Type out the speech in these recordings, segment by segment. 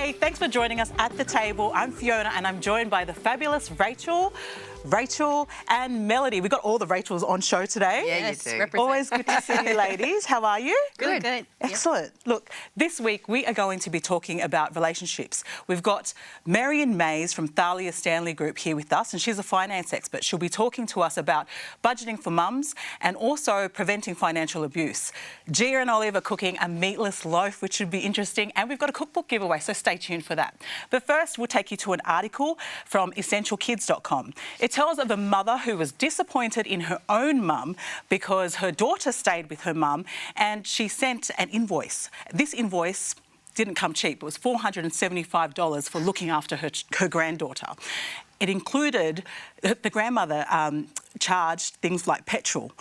Hey, thanks for joining us at the table. I'm Fiona and I'm joined by the fabulous Rachel and Melody. We've got all the Rachels on show today. Yeah, you do. Represent. Always good to see you ladies. How are you? Good. Excellent. Yep. Look, this week we are going to be talking about relationships. We've got Marion Mays from Thalia Stanley Group here with us, and she's a finance expert. She'll be talking to us about budgeting for mums and also preventing financial abuse. Gia and Olive are cooking a meatless loaf, which should be interesting, and we've got a cookbook giveaway, so stay tuned for that. But first, we'll take you to an article from essentialkids.com. It tells of a mother who was disappointed in her own mum because her daughter stayed with her mum and she sent an invoice. This invoice didn't come cheap. It was $475 for looking after her granddaughter. It included, the grandmother charged things like petrol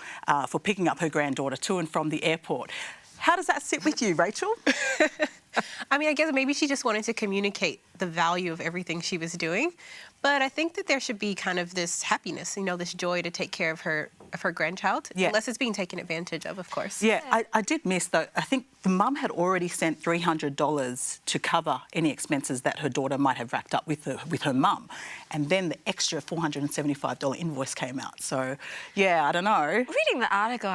for picking up her granddaughter to and from the airport. How does that sit with you, Rachel? I mean, I guess maybe she just wanted to communicate the value of everything she was doing. But I think that there should be kind of this happiness, this joy to take care of her grandchild, unless it's being taken advantage of course. Yeah, I did miss, though, I think the mum had already sent $300 to cover any expenses that her daughter might have racked up with her mum. And then the extra $475 invoice came out. So, yeah, I don't know. Reading the article,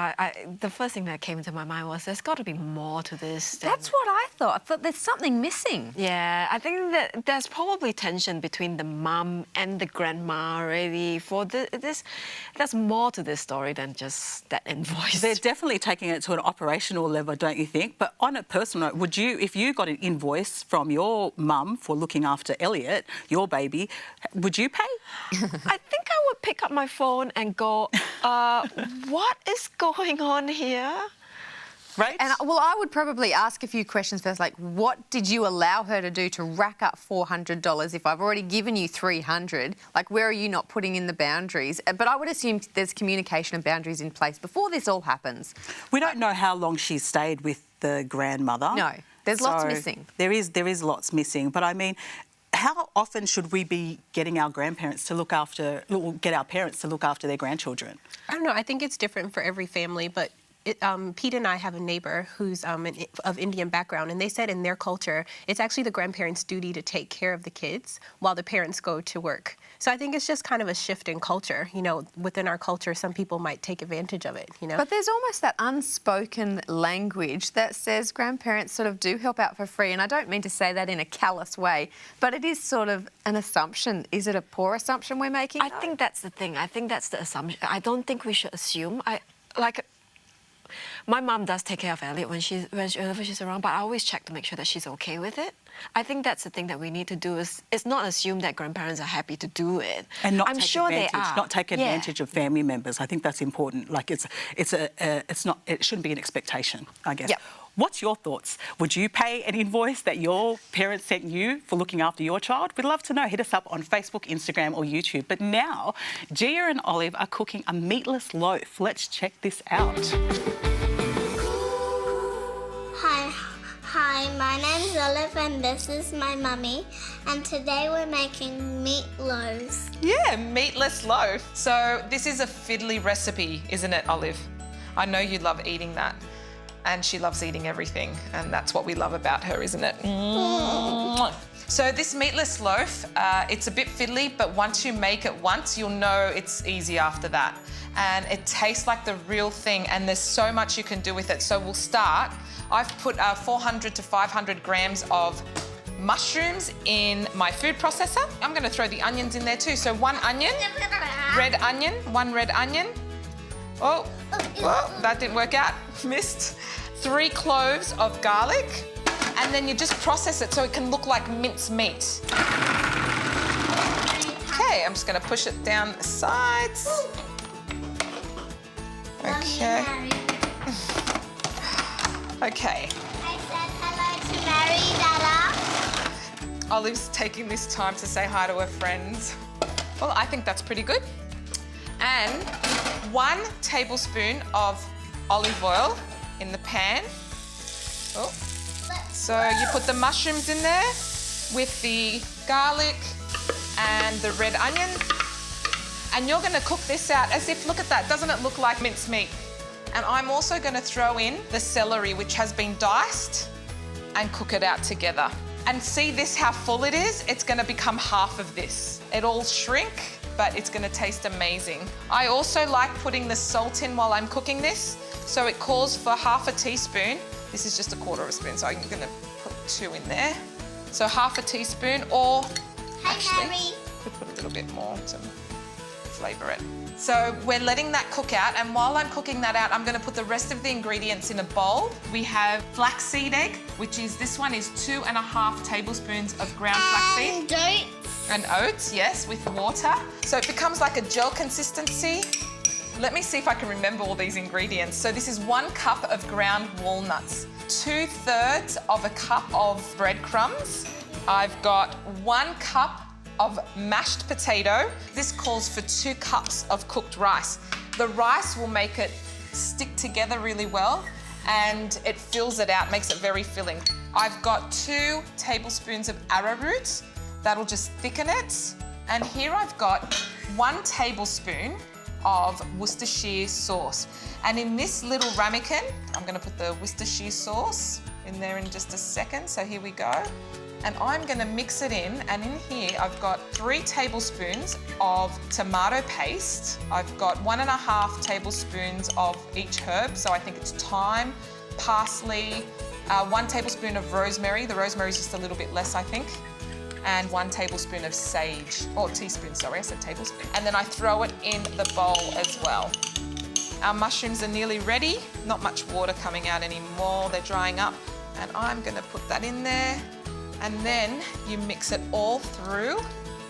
the first thing that came into my mind was there's got to be more to this. That's what I thought. I thought there's something missing. Yeah, I think that there's probably tension between the mum and the grandma, really. There's more to this story than just that invoice. They're definitely taking it to an operational level, don't you think? But on a personal note, if you got an invoice from your mum for looking after Elliot, your baby, would you pay? I think I would pick up my phone and go, what is going on here? Right? And I would probably ask a few questions first, like, what did you allow her to do to rack up $400 if I've already given you $300? Like, where are you not putting in the boundaries? But I would assume there's communication and boundaries in place before this all happens. We don't know how long she stayed with the grandmother. No, there's lots missing. There is lots missing. But I mean, how often should we be getting our grandparents to look after, or get our parents to look after their grandchildren? I don't know. I think it's different for every family, but Pete and I have a neighbor who's of Indian background, and they said in their culture, it's actually the grandparents' duty to take care of the kids while the parents go to work. So I think it's just kind of a shift in culture. Within our culture, some people might take advantage of it, But there's almost that unspoken language that says grandparents sort of do help out for free, and I don't mean to say that in a callous way, but it is sort of an assumption. Is it a poor assumption we're making? I think that's the thing. I think that's the assumption. I don't think we should assume. My mum does take care of Elliot whenever she's around, but I always check to make sure that she's okay with it. I think that's the thing that we need to do is not assume that grandparents are happy to do it. And not I'm take sure advantage, they are. not take advantage of family members. I think that's important. Like it shouldn't be an expectation, I guess. Yep. What's your thoughts? Would you pay an invoice that your parents sent you for looking after your child? We'd love to know. Hit us up on Facebook, Instagram or YouTube. But now, Gia and Olive are cooking a meatless loaf. Let's check this out. Hi, my name's Olive and this is my mummy, and today we're making meatloaves. Yeah, meatless loaf. So this is a fiddly recipe, isn't it, Olive? I know you love eating that, and she loves eating everything, and that's what we love about her, isn't it? So this meatless loaf, it's a bit fiddly, but once you make it once, you'll know it's easy after that. And it tastes like the real thing, and there's so much you can do with it. So we'll start. I've put 400 to 500 grams of mushrooms in my food processor. I'm going to throw the onions in there too. So one onion, one red onion. Oh, that didn't work out. Missed. 3 cloves of garlic, and then you just process it so it can look like minced meat. Okay, I'm just going to push it down the sides. Okay. Okay. I said hello to Mary, Dada. Olive's taking this time to say hi to her friends. Well, I think that's pretty good. And 1 tablespoon of olive oil in the pan. Oh. So you put the mushrooms in there with the garlic and the red onion. And you're going to cook this out as if, look at that, doesn't it look like minced meat? And I'm also going to throw in the celery, which has been diced, and cook it out together. And see this, how full it is? It's gonna become half of this. It'll shrink, but it's gonna taste amazing. I also like putting the salt in while I'm cooking this. So it calls for half a teaspoon. This is just a quarter of a spoon, so I'm gonna put 2 in there. So half a teaspoon, or actually, could put a little bit more to flavour it. So we're letting that cook out, and while I'm cooking that out, I'm gonna put the rest of the ingredients in a bowl. We have flaxseed egg, which is, this one is 2.5 tablespoons of ground flaxseed. And oats. And oats, yes, with water. So it becomes like a gel consistency. Let me see if I can remember all these ingredients. So this is 1 cup of ground walnuts, 2/3 of a cup of breadcrumbs. I've got 1 cup of mashed potato. This calls for 2 cups of cooked rice. The rice will make it stick together really well, and it fills it out, makes it very filling. I've got 2 tablespoons of arrowroot. That'll just thicken it. And here I've got 1 tablespoon of Worcestershire sauce. And in this little ramekin, I'm gonna put the Worcestershire sauce in there in just a second. So here we go. And I'm gonna mix it in, and in here I've got 3 tablespoons of tomato paste. I've got 1.5 tablespoons of each herb, so I think it's thyme, parsley, 1 tablespoon of rosemary. The rosemary is just a little bit less, I think. And 1 tablespoon of sage, or teaspoon, sorry, I said tablespoon. And then I throw it in the bowl as well. Our mushrooms are nearly ready. Not much water coming out anymore, they're drying up. And I'm gonna put that in there. And then you mix it all through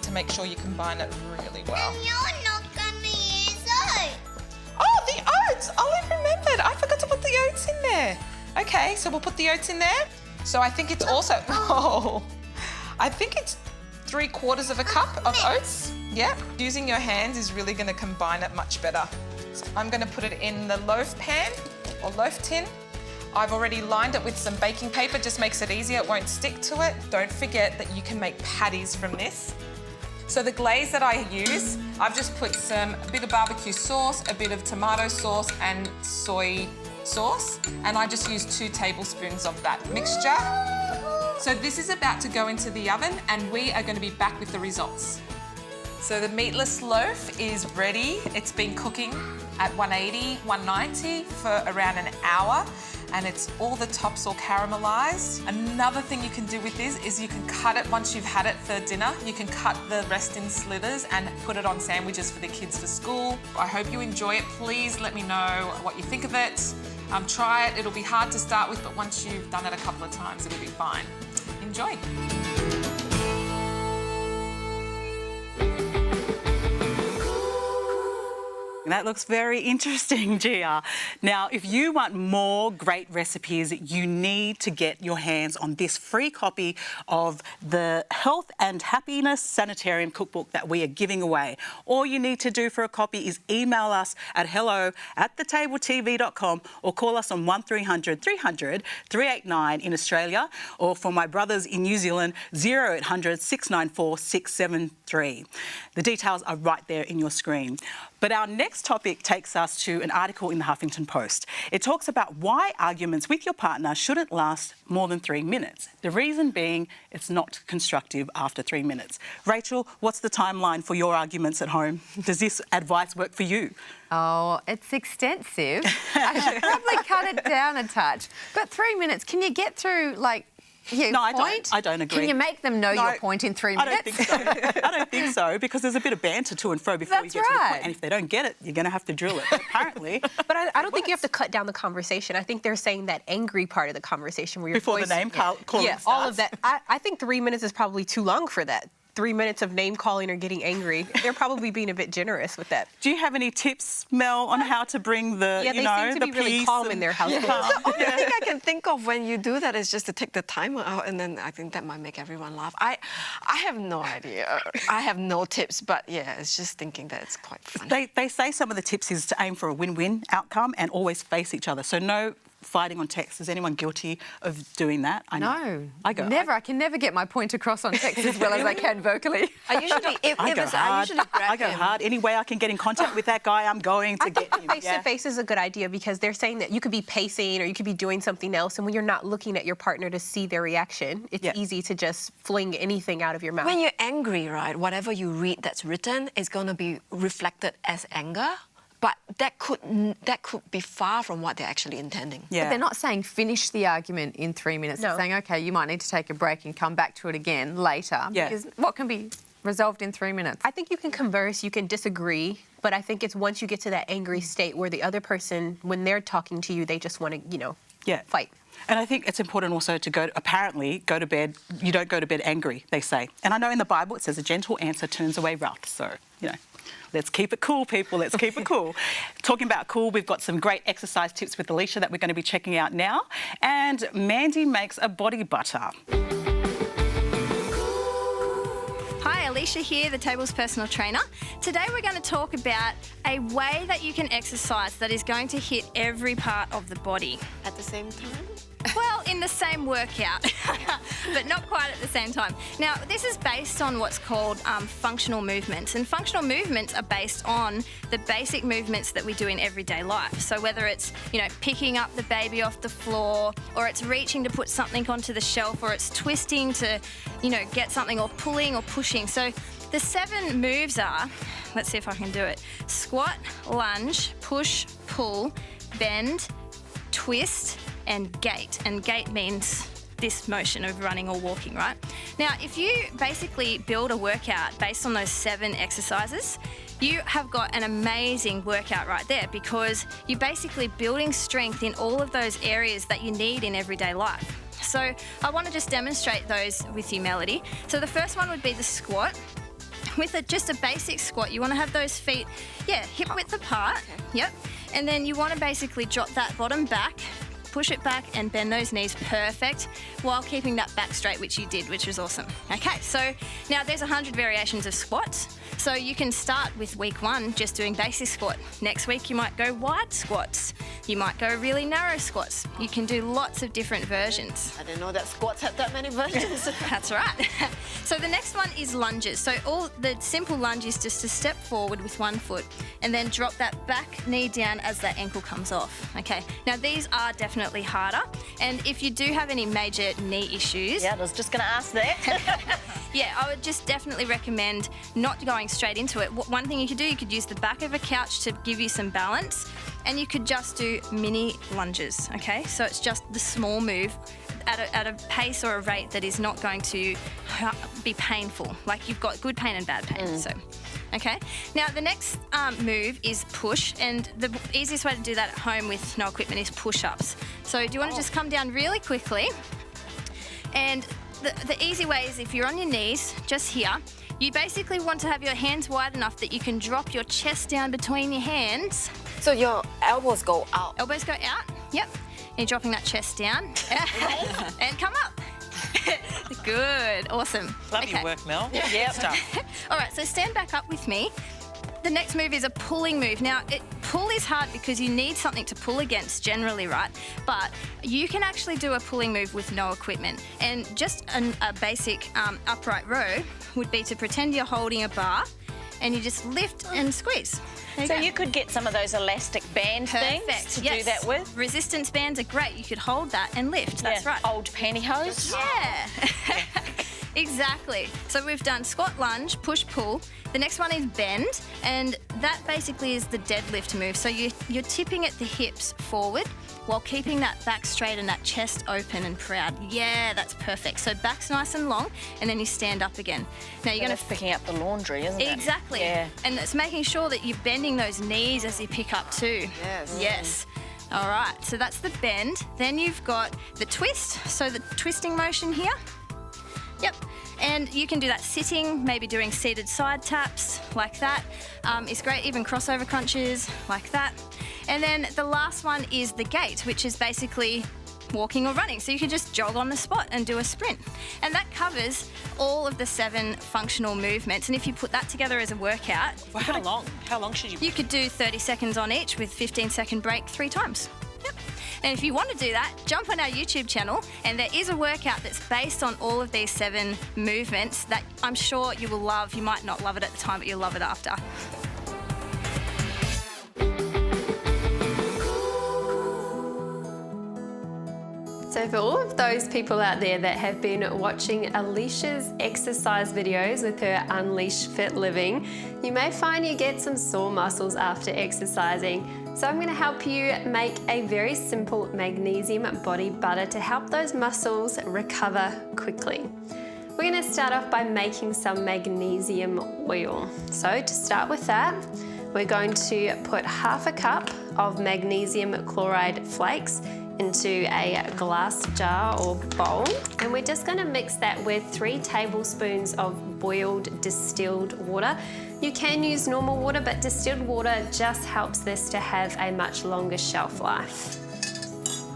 to make sure you combine it really well. And you're not gonna use oats. Oh, the oats! Olive remembered. I forgot to put the oats in there. Okay, so we'll put the oats in there. So I think it's also, I think it's 3/4 of a cup of oats. Yeah, using your hands is really gonna combine it much better. So I'm gonna put it in the loaf pan or loaf tin. I've already lined it with some baking paper, just makes it easier, it won't stick to it. Don't forget that you can make patties from this. So the glaze that I use, I've just put a bit of barbecue sauce, a bit of tomato sauce and soy sauce, and I just use 2 tablespoons of that mixture. So this is about to go into the oven, and we are going to be back with the results. So the meatless loaf is ready. It's been cooking at 180, 190 for around an hour, and it's all the tops all caramelized. Another thing you can do with this is you can cut it once you've had it for dinner. You can cut the rest in slithers and put it on sandwiches for the kids for school. I hope you enjoy it. Please let me know what you think of it. Try it. It'll be hard to start with, but once you've done it a couple of times, it'll be fine. Enjoy. That looks very interesting, Gia. Now, if you want more great recipes, you need to get your hands on this free copy of the Health and Happiness Sanitarium Cookbook that we are giving away. All you need to do for a copy is email us at hello@thetabletv.com or call us on 1300 300 389 in Australia, or for my brothers in New Zealand, 0800 694 673. The details are right there in your screen. But our next topic takes us to an article in the Huffington Post. It talks about why arguments with your partner shouldn't last more than 3 minutes. The reason being it's not constructive after 3 minutes. Rachel, what's the timeline for your arguments at home? Does this advice work for you? Oh, it's extensive. I should probably cut it down a touch. But 3 minutes, can you get through, like, your point? I don't agree. Can you make them know your point in 3 minutes? I don't think so. I don't think so, because there's a bit of banter to and fro before you get to the point. And if they don't get it, you're going to have to drill it. But apparently, But I don't think you have to cut down the conversation. I think they're saying that angry part of the conversation where your before voice, the name calling starts. all of that. I think 3 minutes is probably too long for that. 3 minutes of name calling or getting angry. They're probably being a bit generous with that. Do you have any tips, Mel, on how to bring the, Yeah, they seem to be really calm in their household. The only thing I can think of when you do that is just to take the timer out, and then I think that might make everyone laugh. I have no idea. I have no tips, but yeah, it's just thinking that it's quite funny. They say some of the tips is to aim for a win-win outcome and always face each other. So no fighting on text. Is anyone guilty of doing that? I know. No, I go. never. I can never get my point across on text as well as I can vocally. I usually, I go hard. I go hard. Any way I can get in contact with that guy, I'm going to get him. Face-to-face is a good idea because they're saying that you could be pacing or you could be doing something else, and when you're not looking at your partner to see their reaction, it's easy to just fling anything out of your mouth. When you're angry, right, whatever you read that's written is going to be reflected as anger. But that could be far from what they're actually intending. Yeah. But they're not saying finish the argument in 3 minutes. No. They're saying, OK, you might need to take a break and come back to it again later. Yeah. Because what can be resolved in 3 minutes? I think you can converse, you can disagree, but I think it's once you get to that angry state where the other person, when they're talking to you, they just want to, fight. And I think it's important also to apparently go to bed, you don't go to bed angry, they say. And I know in the Bible it says a gentle answer turns away wrath. So, let's keep it cool, people. Let's keep it cool. Talking about cool, we've got some great exercise tips with Alicia that we're going to be checking out now. And Mandy makes a body butter. Hi, Alicia here, the Table's personal trainer. Today we're going to talk about a way that you can exercise that is going to hit every part of the body. At the same time? Well, in the same workout, but not quite at the same time. Now, this is based on what's called functional movements, and functional movements are based on the basic movements that we do in everyday life. So whether it's, picking up the baby off the floor, or it's reaching to put something onto the shelf, or it's twisting to, get something, or pulling or pushing. So the 7 moves are, let's see if I can do it, squat, lunge, push, pull, bend, twist, and gait. And gait means this motion of running or walking, right? Now, if you basically build a workout based on those 7 exercises, you have got an amazing workout right there because you're basically building strength in all of those areas that you need in everyday life. So I want to just demonstrate those with you, Melody. So the first one would be the squat. With just a basic squat, you want to have those feet, hip width apart. Okay. Yep. And then you want to basically drop that bottom back, push it back and bend those knees perfect while keeping that back straight, which you did, which was awesome. Okay, so now there's 100 variations of squats. So you can start with week 1 just doing basic squat. Next week you might go wide squats. You might go really narrow squats. You can do lots of different versions. I didn't know that squats had that many versions. That's right. So the next one is lunges. So all the simple lunge is just to step forward with one foot and then drop that back knee down as that ankle comes off. Okay, now these are definitely harder. And if you do have any major knee issues... Yeah, I was just going to ask that. Yeah, I would just definitely recommend not going straight into it. One thing you could do, you could use the back of a couch to give you some balance, and you could just do mini lunges, okay? So it's just the small move at a pace or a rate that is not going to be painful. Like you've got good pain and bad pain, so... Okay, now the next move is push, and the easiest way to do that at home with no equipment is push-ups. So do you want to just come down really quickly? And the easy way is if you're on your knees, just here, you basically want to have your hands wide enough that you can drop your chest down between your hands. So your elbows go out. Elbows go out, yep. And you're dropping that chest down. And come up. Good, awesome. Love your work, Mel. Yep. All right, so stand back up with me. The next move is a pulling move. Now, pull is hard because you need something to pull against generally, right? But you can actually do a pulling move with no equipment. And just a basic upright row would be to pretend you're holding a bar and you just lift and squeeze. So you could get some of those elastic band things to do that with? Resistance bands are great. You could hold that and lift. That's right. Old pantyhose? Yeah. Exactly. So we've done squat, lunge, push, pull. The next one is bend, and that basically is the deadlift move. So you're tipping at the hips forward while keeping that back straight and that chest open and proud. Yeah, that's perfect. So back's nice and long, and then you stand up again. Now you're going to picking up the laundry, isn't it? Exactly. Yeah. And it's making sure that you're bending those knees as you pick up too. Yes. Yes. All right. So that's the bend. Then you've got the twist. So the twisting motion here. Yep, and you can do that sitting, maybe doing seated side taps like that. It's great, even crossover crunches like that. And then the last one is the gait, which is basically walking or running. So you can just jog on the spot and do a sprint. And that covers all of the 7 functional movements. And if you put that together as a workout... Well, how long? How long should you... You could do 30 seconds on each with 15-second break 3 times. Yep. And if you want to do that, jump on our YouTube channel, and there is a workout that's based on all of these 7 movements that I'm sure you will love. You might not love it at the time, but you'll love it after. So for all of those people out there that have been watching Alicia's exercise videos with her Unleash Fit Living, you may find you get some sore muscles after exercising. So I'm going to help you make a very simple magnesium body butter to help those muscles recover quickly. We're going to start off by making some magnesium oil. So to start with that, we're going to put half a cup of magnesium chloride flakes into a glass jar or bowl, and we're just going to mix that with 3 tablespoons of boiled distilled water. You can use normal water, but distilled water just helps this to have a much longer shelf life.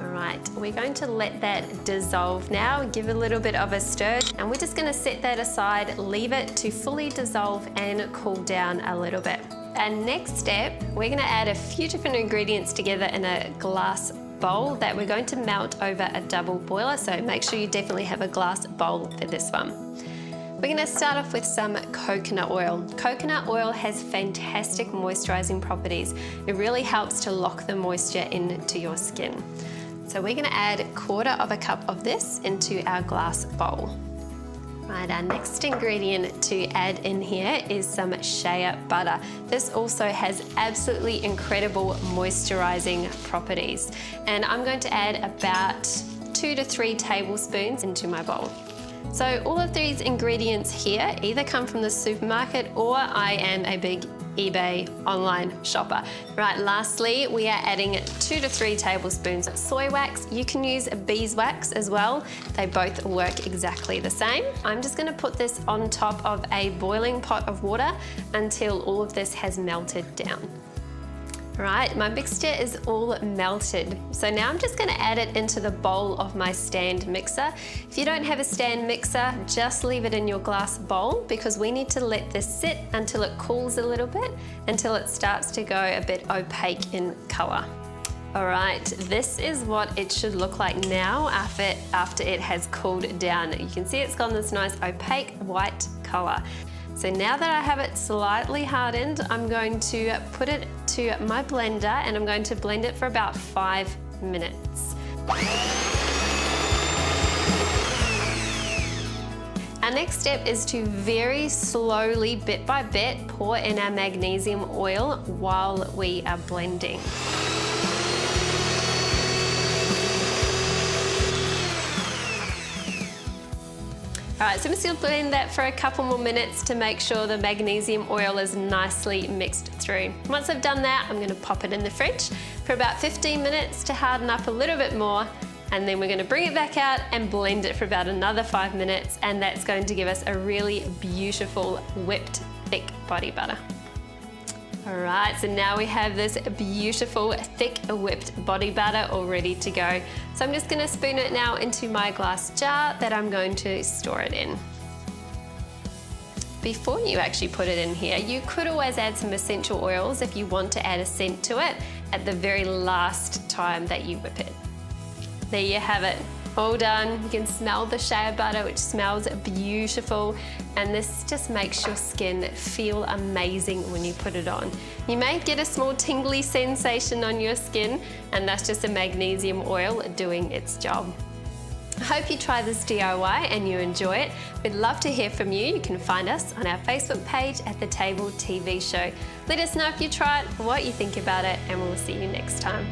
All right, we're going to let that dissolve now, give a little bit of a stir, and we're just going to set that aside, leave it to fully dissolve and cool down a little bit. And next step, we're going to add a few different ingredients together in a glass bowl that we're going to melt over a double boiler, so make sure you definitely have a glass bowl for this one. We're going to start off with some coconut oil. Coconut oil has fantastic moisturizing properties. It really helps to lock the moisture into your skin. So we're going to add 1/4 cup of this into our glass bowl. Right, our next ingredient to add in here is some shea butter. This also has absolutely incredible moisturizing properties. And I'm going to add about 2 to 3 tablespoons into my bowl. So all of these ingredients here either come from the supermarket, or I am a big eBay online shopper. Right, lastly, we are adding 2 to 3 tablespoons of soy wax. You can use beeswax as well. They both work exactly the same. I'm just going to put this on top of a boiling pot of water until all of this has melted down. Right, my mixture is all melted. So now I'm just going to add it into the bowl of my stand mixer. If you don't have a stand mixer, just leave it in your glass bowl, because we need to let this sit until it cools a little bit, until it starts to go a bit opaque in color. All right, this is what it should look like now after it has cooled down. You can see it's got this nice opaque white color. So now that I have it slightly hardened, I'm going to put it to my blender, and I'm going to blend it for about 5 minutes. Our next step is to very slowly, bit by bit, pour in our magnesium oil while we are blending. All right, so I'm just going to blend that for a couple more minutes to make sure the magnesium oil is nicely mixed through. Once I've done that, I'm going to pop it in the fridge for about 15 minutes to harden up a little bit more, and then we're going to bring it back out and blend it for about another 5 minutes, and that's going to give us a really beautiful whipped thick body butter. All right, so now we have this beautiful, thick, whipped body butter all ready to go. So I'm just gonna spoon it now into my glass jar that I'm going to store it in. Before you actually put it in here, you could always add some essential oils if you want to add a scent to it at the very last time that you whip it. There you have it. All done. You can smell the shea butter, which smells beautiful, and this just makes your skin feel amazing when you put it on. You may get a small tingly sensation on your skin, and that's just a magnesium oil doing its job. I hope you try this DIY and you enjoy it. We'd love to hear from you. You can find us on our Facebook page at The Table TV Show. Let us know if you try it, what you think about it, and we'll see you next time.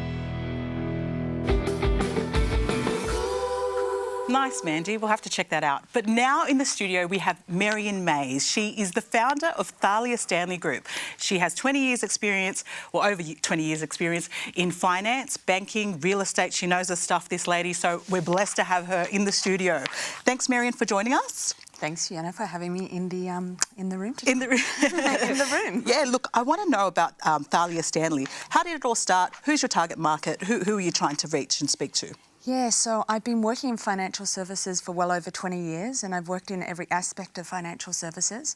Nice, Mandy. We'll have to check that out. But now in the studio we have Marion Mays. She is the founder of Thalia Stanley Group. She has 20 years experience, or over 20 years experience, in finance, banking, real estate. She knows her stuff, this lady, so we're blessed to have her in the studio. Thanks, Marion, for joining us. Thanks, Fiona, for having me in the room today. In the room. Yeah, look, I want to know about Thalia Stanley. How did it all start? Who's your target market? Who are you trying to reach and speak to? Yeah, so I've been working in financial services for well over 20 years, and I've worked in every aspect of financial services.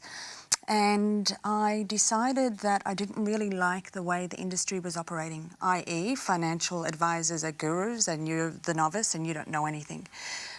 And I decided that I didn't really like the way the industry was operating, i.e. financial advisors are gurus and you're the novice and you don't know anything.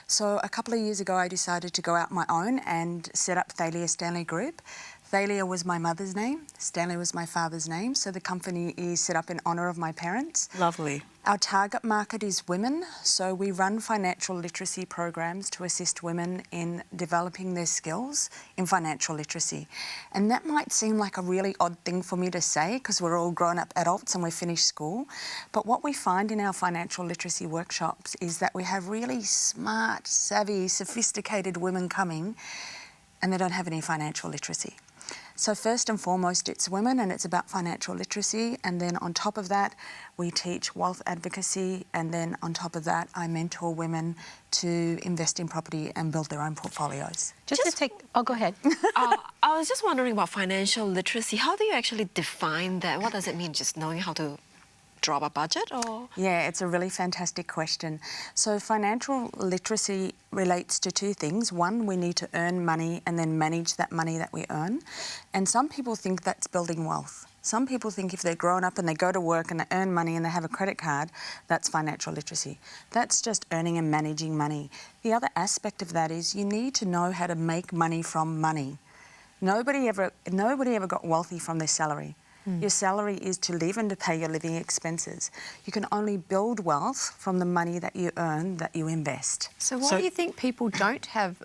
So a couple of years ago I decided to go out my own and set up Thalia Stanley Group. Thalia was my mother's name, Stanley was my father's name, so the company is set up in honour of my parents. Lovely. Our target market is women, so we run financial literacy programs to assist women in developing their skills in financial literacy. And that might seem like a really odd thing for me to say because we're all grown-up adults and we've finished school, but what we find in our financial literacy workshops is that we have really smart, savvy, sophisticated women coming and they don't have any financial literacy. So first and foremost, it's women and it's about financial literacy, and then on top of that, we teach wealth advocacy, and then on top of that, I mentor women to invest in property and build their own portfolios. Go ahead. I was just wondering about financial literacy. How do you actually define that? What does it mean, just knowing how to drop a budget, or? Yeah, it's a really fantastic question. So financial literacy relates to two things. One, we need to earn money and then manage that money that we earn. And some people think that's building wealth. Some people think if they're grown up and they go to work and they earn money and they have a credit card, that's financial literacy. That's just earning and managing money. The other aspect of that is you need to know how to make money from money. Nobody ever got wealthy from their salary. Your salary is to live and to pay your living expenses. You can only build wealth from the money that you earn, that you invest. So why do you think people don't have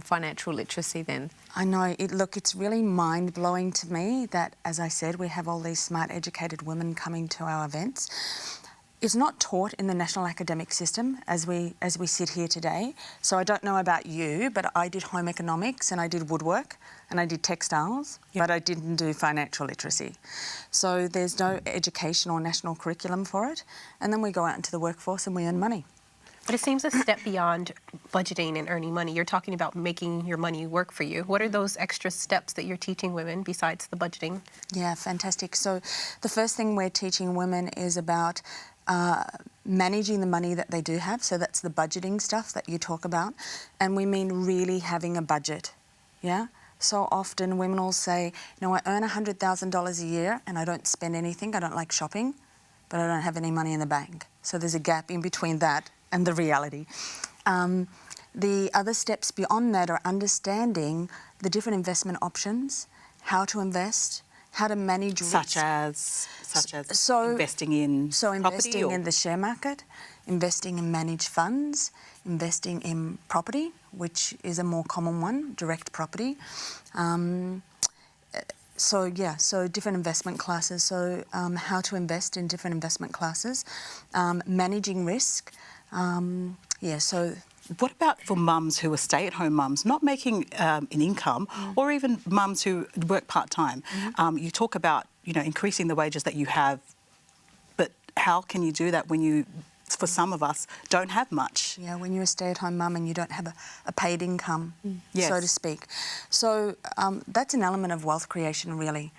financial literacy then? I know, it's really mind-blowing to me that, as I said, we have all these smart, educated women coming to our events. It's not taught in the national academic system as we sit here today. So I don't know about you, but I did home economics and I did woodwork and I did textiles, but I didn't do financial literacy. So there's no education or national curriculum for it. And then we go out into the workforce and we earn money. But it seems a step beyond budgeting and earning money. You're talking about making your money work for you. What are those extra steps that you're teaching women besides the budgeting? Yeah, fantastic. So the first thing we're teaching women is about managing the money that they do have. So that's the budgeting stuff that you talk about. And we mean really having a budget, yeah? So often women will say, I earn $100,000 a year and I don't spend anything. I don't like shopping, but I don't have any money in the bank. So there's a gap in between that and the reality. The other steps beyond that are understanding the different investment options, how to invest, how to manage risk. Such as investing in property, investing in the share market, investing in managed funds, investing in property, which is a more common one, direct property. So different investment classes. So how to invest in different investment classes, managing risk. What about for mums who are stay-at-home mums, not making an income, or even mums who work part-time? You talk about, increasing the wages that you have, but how can you do that when you, for some of us, don't have much? Yeah, when you're a stay-at-home mum and you don't have a paid income, yes, so to speak. So that's an element of wealth creation, really.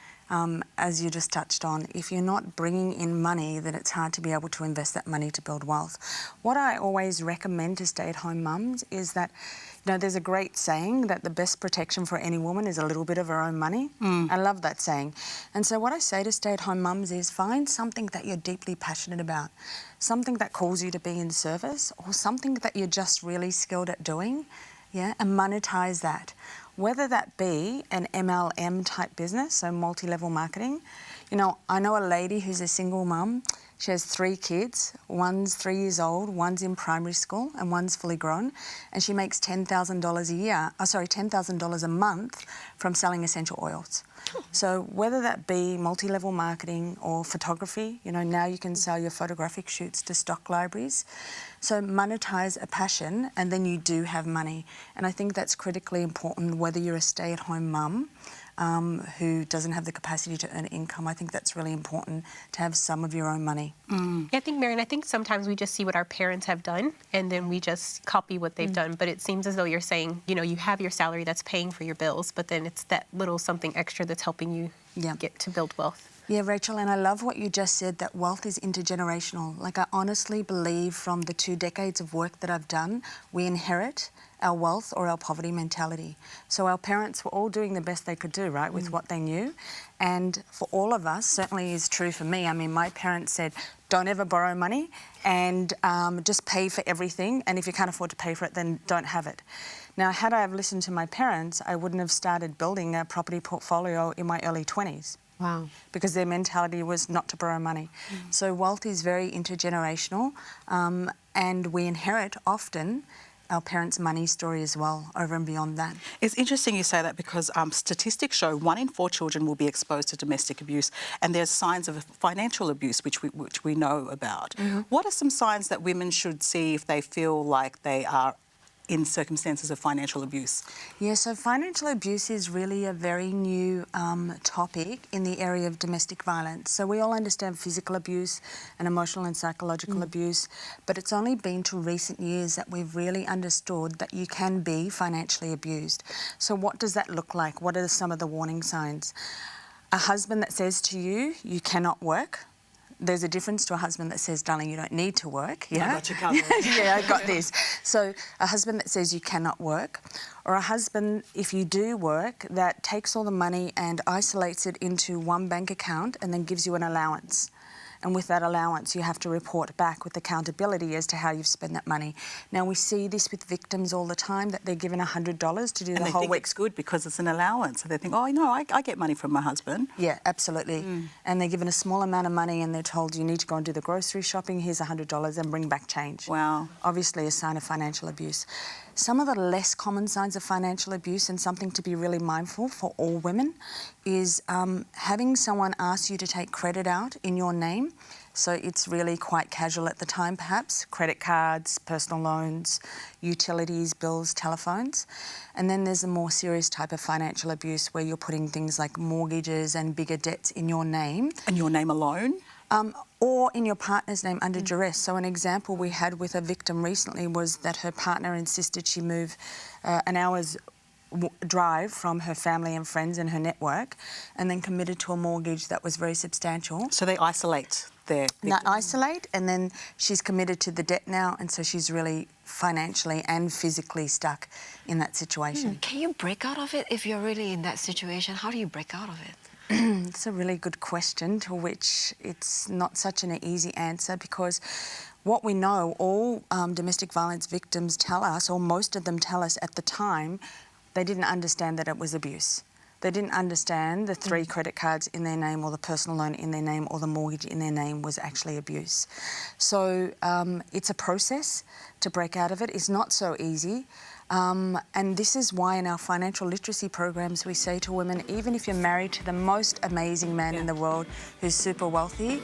As you just touched on, if you're not bringing in money, then it's hard to be able to invest that money to build wealth. What I always recommend to stay-at-home mums is that, there's a great saying that the best protection for any woman is a little bit of her own money. I love that saying. And so what I say to stay-at-home mums is find something that you're deeply passionate about, something that calls you to be in service, or something that you're just really skilled at doing, and monetize that. Whether that be an MLM type business, so multi-level marketing. I know a lady who's a single mum. She has 3 kids. One's 3 years old, one's in primary school, and one's fully grown. And she makes $10,000 a month from selling essential oils. So whether that be multi-level marketing or photography, now you can sell your photographic shoots to stock libraries. So monetize a passion and then you do have money. And I think that's critically important whether you're a stay-at-home mum who doesn't have the capacity to earn income. I think that's really important to have some of your own money. Yeah, I think, Marion, sometimes we just see what our parents have done and then we just copy what they've done. But it seems as though you're saying, you have your salary that's paying for your bills, but then it's that little something extra that's helping you get to build wealth. Yeah, Rachel, and I love what you just said, that wealth is intergenerational. Like, I honestly believe from the 2 decades of work that I've done, we inherit our wealth or our poverty mentality. So our parents were all doing the best they could do, right, with what they knew. And for all of us, certainly is true for me. I mean, my parents said, don't ever borrow money and just pay for everything. And if you can't afford to pay for it, then don't have it. Now, had I have listened to my parents, I wouldn't have started building a property portfolio in my early 20s. Wow. Because their mentality was not to borrow money. So wealth is very intergenerational, and we inherit often our parents' money story as well, over and beyond that. It's interesting you say that because statistics show 1 in 4 children will be exposed to domestic abuse, and there's signs of financial abuse which we know about. What are some signs that women should see if they feel like they are in circumstances of financial abuse? Yeah, so financial abuse is really a very new topic in the area of domestic violence. So we all understand physical abuse and emotional and psychological abuse, but it's only been to recent years that we've really understood that you can be financially abused. So what does that look like? What are some of the warning signs? A husband that says to you, you cannot work. There's a difference to a husband that says, darling, you don't need to work. Yeah? I got you covered. Yeah, I got this. So a husband that says you cannot work, or a husband, if you do work, that takes all the money and isolates it into one bank account and then gives you an allowance. And with that allowance, you have to report back with accountability as to how you've spent that money. Now, we see this with victims all the time, that they're given $100 to do the whole week. And they think it's good because it's an allowance. So they think, oh, no, I get money from my husband. Yeah, absolutely. And they're given a small amount of money and they're told, you need to go and do the grocery shopping, here's $100 and bring back change. Wow. Obviously a sign of financial abuse. Some of the less common signs of financial abuse, and something to be really mindful for all women, is having someone ask you to take credit out in your name. So it's really quite casual at the time, perhaps. Credit cards, personal loans, utilities, bills, telephones. And then there's a more serious type of financial abuse where you're putting things like mortgages and bigger debts in your name. And your name alone? Or in your partner's name under duress. So an example we had with a victim recently was that her partner insisted she move an hour's drive from her family and friends and her network, and then committed to a mortgage that was very substantial. So they isolate their victim. Now isolate, and then she's committed to the debt now, and so she's really financially and physically stuck in that situation. Can you break out of it if you're really in that situation? How do you break out of it? It's a really good question, to which it's not such an easy answer, because what we know, all domestic violence victims tell us, or most of them tell us at the time, they didn't understand that it was abuse. They didn't understand the 3 credit cards in their name, or the personal loan in their name, or the mortgage in their name was actually abuse. So it's a process to break out of it. It's not so easy. And this is why in our financial literacy programs we say to women, even if you're married to the most amazing man in the world who's super wealthy,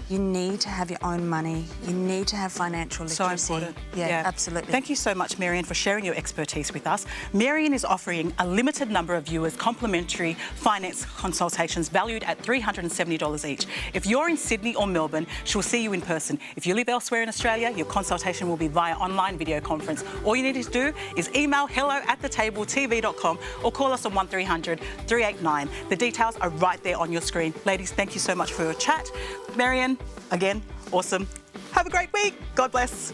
you need to have your own money. You need to have financial literacy. So important. Yeah, absolutely. Thank you so much, Marion, for sharing your expertise with us. Marion is offering a limited number of viewers complimentary finance consultations valued at $370 each. If you're in Sydney or Melbourne, she'll see you in person. If you live elsewhere in Australia, your consultation will be via online video conference. All you need to do is email hello@thetabletv.com or call us on 1300 389. The details are right there on your screen. Ladies, thank you so much for your chat. Marion, again, awesome. Have a great week. God bless.